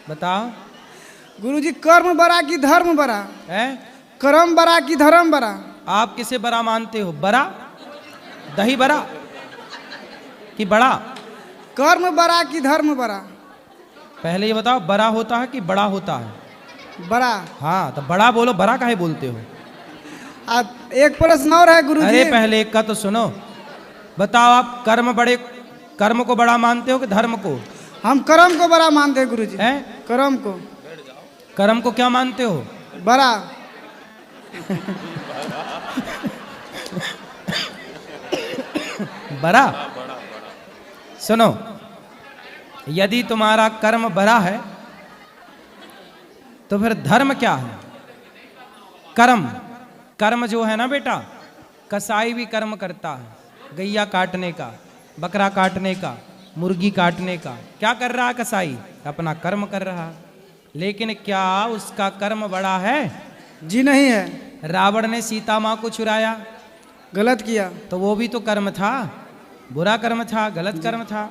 बताओ। गुरुजी कर्म बड़ा कि धर्म बड़ा? है कर्म बड़ा कि धर्म बड़ा? आप किसे बड़ा मानते हो? बड़ा दही बड़ा कि बड़ा? कर्म बड़ा कि धर्म बड़ा? पहले ये बताओ, बड़ा होता है कि बड़ा होता है? बड़ा। हाँ तो बड़ा बोलो, बड़ा काहे बोलते हो? अब एक प्रश्न और है गुरुजी। अरे पहले एक का तो सुनो। बताओ, आप कर्म को बड़ा मानते हो कि धर्म को? हम कर्म को बड़ा मानते हैं गुरुजी। हैं? कर्म को। कर्म को क्या मानते हो? बड़ा। बड़ा? सुनो, यदि तुम्हारा कर्म बड़ा है तो फिर धर्म क्या है? कर्म जो है ना बेटा, कसाई भी कर्म करता है, गैया काटने का, बकरा काटने का, मुर्गी काटने का। क्या कर रहा है कसाई? अपना कर्म कर रहा है। लेकिन क्या उसका कर्म बड़ा है? जी नहीं है। रावण ने सीता माँ को चुराया, गलत किया। तो वो भी तो कर्म था, बुरा कर्म था, गलत कर्म था।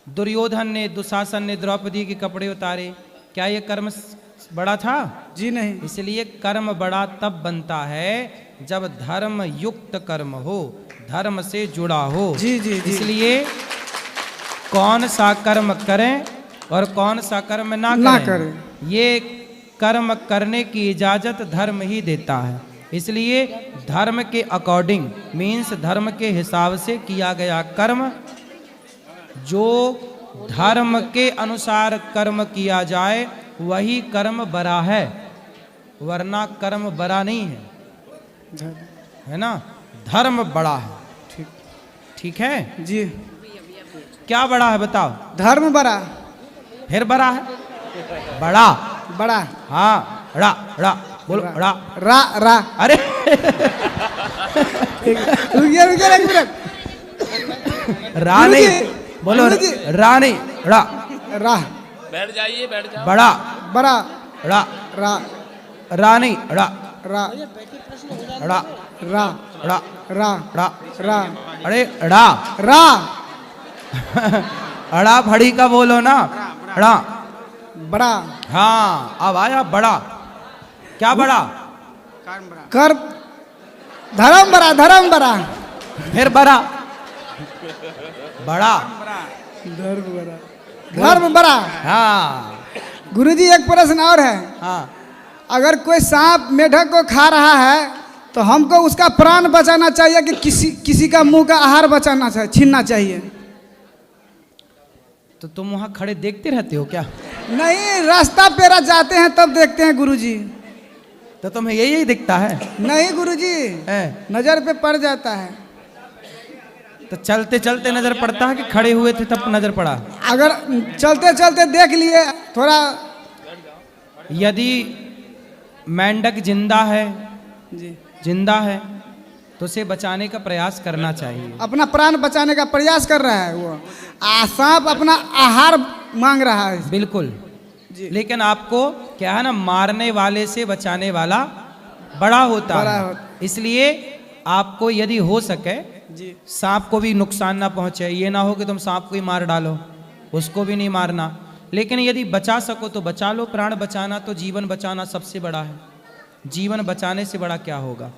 दुर्योधन ने, दुशासन ने द्रौपदी के कपड़े उतारे, क्या ये कर्म बड़ा था? जी नहीं। इसलिए कर्म बड़ा तब बनता है जब धर्म युक्त कर्म हो, धर्म से जुड़ा हो। जी जी जी। इसलिए कौन सा कर्म करें और कौन सा कर्म ना करें, ये कर्म करने की इजाजत धर्म ही देता है। इसलिए धर्म के अकॉर्डिंग, मीन्स धर्म के हिसाब से किया गया कर्म, जो धर्म के अनुसार कर्म किया जाए वही कर्म बड़ा है, वरना कर्म बड़ा नहीं है, है ना? धर्म बड़ा है। ठीक। ठीक है जी। क्या बड़ा है बताओ? धर्म बड़ा। फिर बड़ा है? बड़ा। बड़ा। हाँ, रा रा बोलो, रा रा रा। अरे रुकिए रुकिए एक मिनट। रा नहीं बोलो, रा नहीं, रा रा। बैठ जाइए, बैठ जाओ। बड़ा बड़ा। रा रा। रा नहीं, रा रा। रा रा। रा रा। रा रा। अरे रा रा। अड़ा फड़ी का बोलो ना, रा। बड़ा। हाँ, अब आया बड़ा। क्या बड़ा? कर। धर्म बड़ा। धर्म बड़ा। फिर बड़ा। बड़ा। धर्म बड़ा। धर्म बड़ा। हाँ गुरुजी एक प्रश्न और है। हाँ। अगर कोई सांप मेढक को खा रहा है तो हमको उसका प्राण बचाना चाहिए कि किसी का मुंह का आहार बचाना चाहिए, छीनना चाहिए? तो तुम वहां खड़े देखते रहते हो क्या? नहीं, रास्ता पेरा जाते हैं तब देखते हैं गुरुजी। तो तुम्हें यही दिखता है? नहीं गुरुजी, नजर पे पड़ जाता है। तो चलते चलते नजर पड़ता है कि खड़े हुए थे तब नजर पड़ा? अगर चलते चलते देख लिए थोड़ा। यदि मेंढक जिंदा है, जी, जिंदा है तो उसे बचाने का प्रयास करना चाहिए। अपना प्राण बचाने का प्रयास कर रहा है वो। सांप अपना आहार मांग रहा है। बिल्कुल जी। लेकिन आपको क्या है ना, मारने वाले से बचाने वाला बड़ा होता है। इसलिए आपको यदि हो सके जी, सांप को भी नुकसान ना पहुंचे। ये ना हो कि तुम सांप को ही मार डालो, उसको भी नहीं मारना। लेकिन यदि बचा सको तो बचा लो। प्राण बचाना तो जीवन बचाना सबसे बड़ा है। जीवन बचाने से बड़ा क्या होगा?